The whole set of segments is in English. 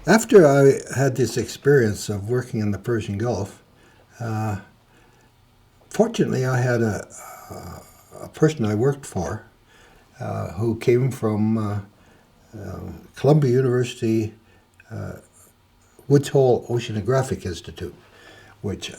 After I had this experience of working in the Persian Gulf, fortunately I had a person I worked for who came from Columbia University Woods Hole Oceanographic Institute, which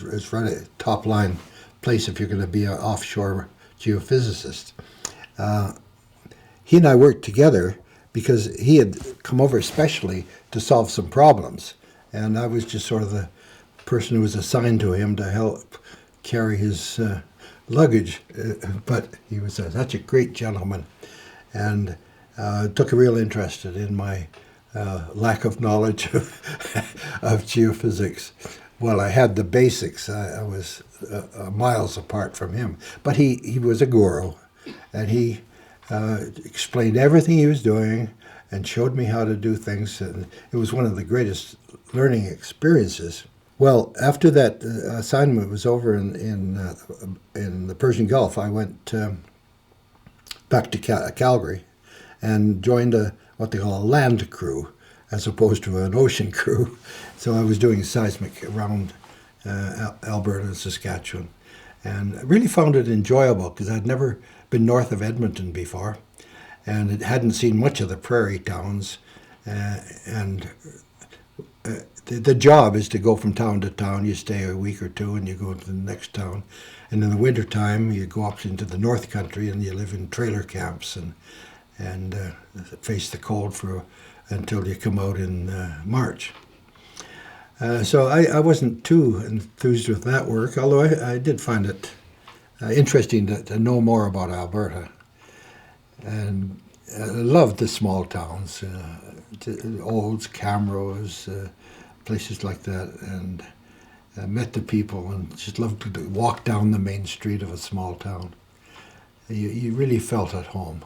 is right at top line place if you're going to be an offshore geophysicist. He and I worked together because he had come over especially to solve some problems, and I was just sort of the person who was assigned to him to help carry his luggage. But he was such a great gentleman, and took a real interest in my lack of knowledge of geophysics. Well, I had the basics. I was miles apart from him. But he was a guru, and he explained everything he was doing and showed me how to do things. And it was one of the greatest learning experiences. Well, after that assignment was over in the Persian Gulf, I went back to Calgary and joined what they call a land crew as opposed to an ocean crew. So I was doing seismic around Alberta and Saskatchewan, and I really found it enjoyable because I'd never been north of Edmonton before, and it hadn't seen much of the prairie towns. And the job is to go from town to town. You stay a week or two and you go to the next town. And in the wintertime, you go up into the North Country and you live in trailer camps and face the cold until you come out in March. So I wasn't too enthused with that work, although I did find it interesting to know more about Alberta. And I loved the small towns, Olds, Camrose, places like that, and met the people and just loved to walk down the main street of a small town. You really felt at home.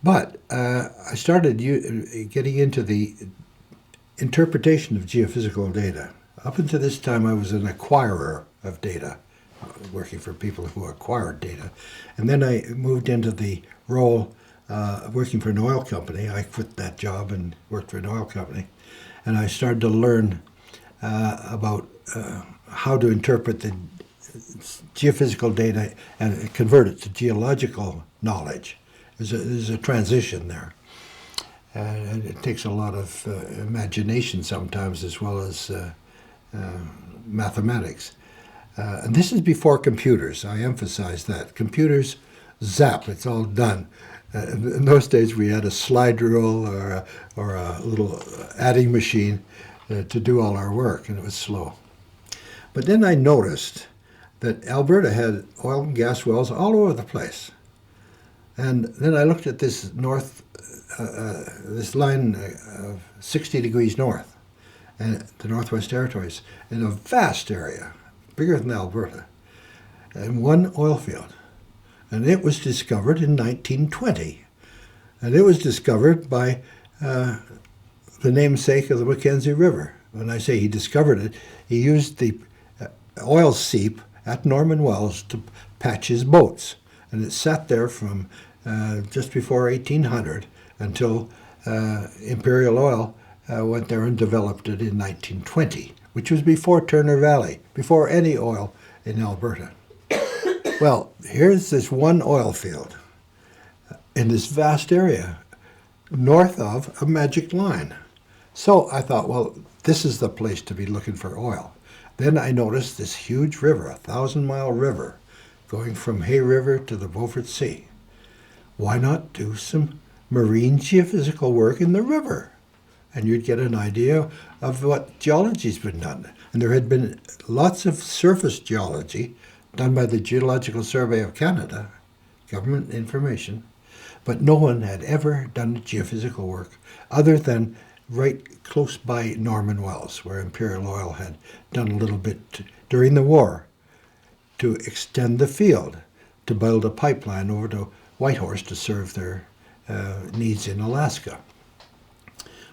But I started getting into the interpretation of geophysical data. Up until this time, I was an acquirer of data, working for people who acquired data. And then I moved into the role of working for an oil company. I quit that job and worked for an oil company. And I started to learn about how to interpret the geophysical data and convert it to geological knowledge. There's a transition there. And it takes a lot of imagination sometimes as well as mathematics. And this is before computers. I emphasize that. Computers, zap, it's all done. In those days, we had a slide rule or a little adding machine to do all our work, and it was slow. But then I noticed that Alberta had oil and gas wells all over the place. And then I looked at this this line of 60 degrees north, and the Northwest Territories, in a vast area, bigger than Alberta, and one oil field. And it was discovered in 1920. And it was discovered by the namesake of the Mackenzie River. When I say he discovered it, he used the oil seep at Norman Wells to patch his boats. And it sat there from just before 1800 until Imperial Oil went there and developed it in 1920, which was before Turner Valley, before any oil in Alberta. Well, here's this one oil field in this vast area north of a magic line. So I thought, well, this is the place to be looking for oil. Then I noticed this huge river, a 1,000-mile river, going from Hay River to the Beaufort Sea. Why not do some marine geophysical work in the river? And you'd get an idea of what geology's been done. And there had been lots of surface geology done by the Geological Survey of Canada, government information, but no one had ever done geophysical work other than right close by Norman Wells, where Imperial Oil had done a little bit during the war to extend the field, to build a pipeline over to Whitehorse to serve their needs in Alaska.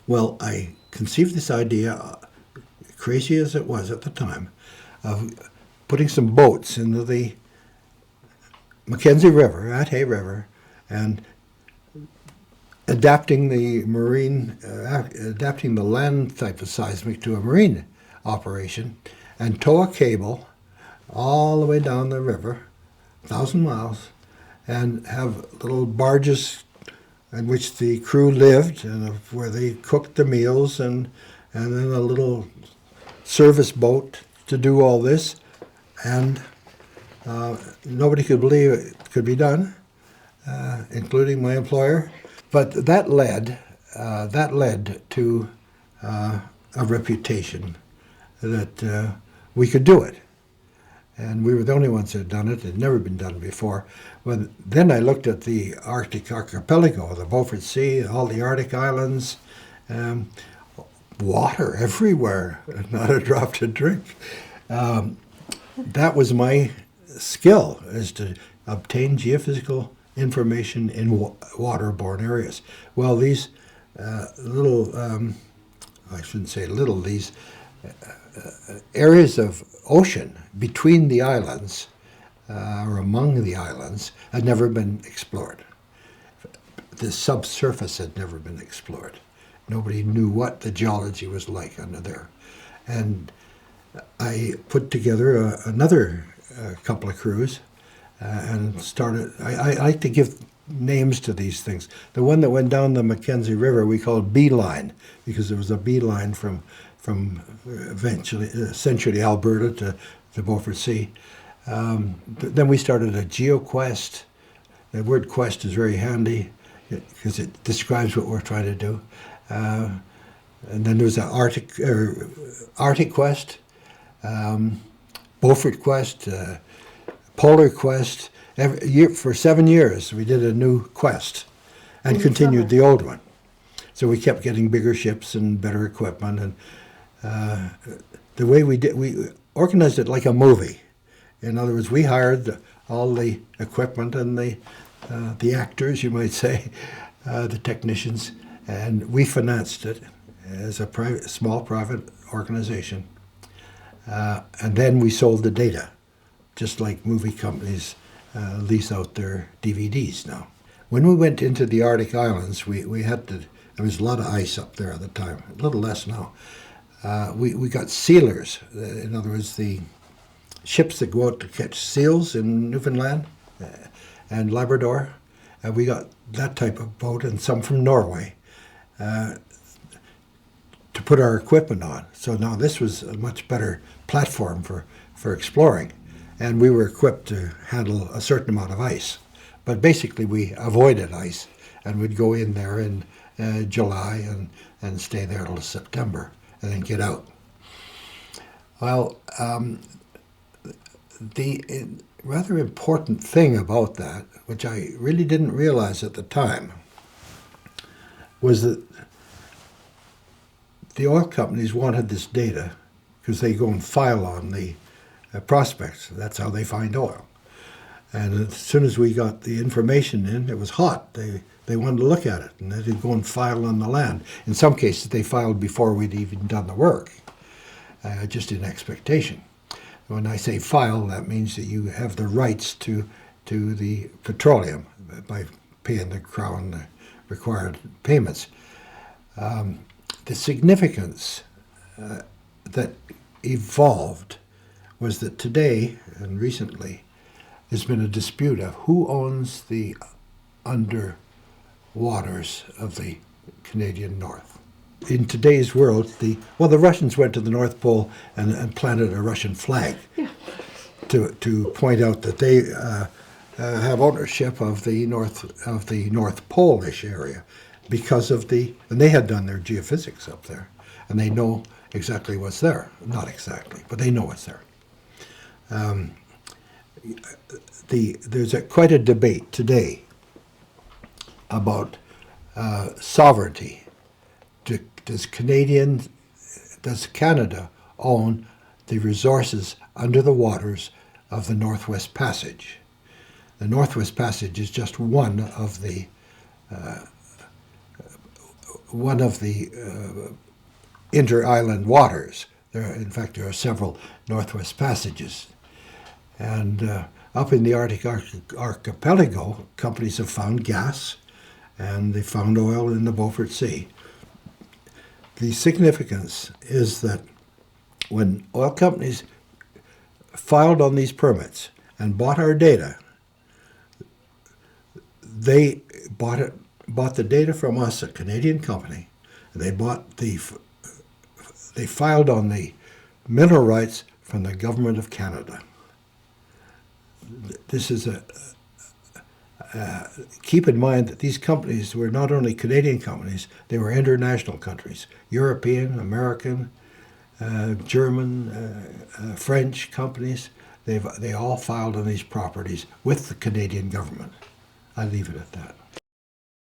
Well, I conceived this idea, crazy as it was at the time, of putting some boats into the Mackenzie River, at Hay River, and adapting the adapting the land type of seismic to a marine operation, and tow a cable all the way down the river, 1,000 miles, and have little barges in which the crew lived and where they cooked the meals, and then a little service boat to do all this. And nobody could believe it could be done, including my employer. But that led to a reputation that we could do it. And we were the only ones that had done it. It had never been done before. Then I looked at the Arctic archipelago, the Beaufort Sea, all the Arctic islands, water everywhere, not a drop to drink. That was my skill, is to obtain geophysical information in waterborne areas. Well, these I shouldn't say little, these areas of ocean between the islands or among the islands had never been explored. The subsurface had never been explored. Nobody knew what the geology was like under there. And I put together another couple of crews and started. I like to give names to these things. The one that went down the Mackenzie River we called Beeline, because there was a beeline from essentially Alberta to the Beaufort Sea. Then we started a GeoQuest. The word quest is very handy because it describes what we're trying to do. And then there was an Arctic Quest, Beaufort Quest, Polar Quest. Every year, for 7 years, we did a new quest and continued the old one. So we kept getting bigger ships and better equipment. And the way we organized it like a movie. In other words, we hired all the equipment and the actors, you might say, the technicians, and we financed it as a small private organization. And then we sold the data, just like movie companies lease out their DVDs now. When we went into the Arctic islands, we had to, there was a lot of ice up there at the time, a little less now. We got sealers, in other words, the ships that go out to catch seals in Newfoundland and Labrador. We got that type of boat, and some from Norway, to put our equipment on. So now this was a much better platform for exploring. And we were equipped to handle a certain amount of ice. But basically we avoided ice, and we'd go in there in July and stay there till September and then get out. Well, the rather important thing about that, which I really didn't realize at the time, was that the oil companies wanted this data because they go and file on the prospects. That's how they find oil. And as soon as we got the information in, it was hot. They wanted to look at it, and they'd go and file on the land. In some cases, they filed before we'd even done the work, just in expectation. When I say file, that means that you have the rights to the petroleum by paying the Crown the required payments. The significance that evolved was that today and recently there's been a dispute of who owns the underwaters of the Canadian North. In today's world, the Russians went to the North Pole and planted a Russian flag to point out that they have ownership of the North Pole-ish area because of and they had done their geophysics up there, and they know exactly what's there. Not exactly, but they know what's there. There's quite a debate today about sovereignty. Does Canada own the resources under the waters of the Northwest Passage? The Northwest Passage is just one of the inter-island waters. In fact, there are several Northwest Passages. And up in the Arctic archipelago, companies have found gas and they found oil in the Beaufort Sea. The significance is that when oil companies filed on these permits and bought our data, they bought the data from us, a Canadian company. They filed on the mineral rights from the government of Canada. This is keep in mind that these companies were not only Canadian companies, they were international countries, European, American, German, French companies. They all filed on these properties with the Canadian government. I leave it at that.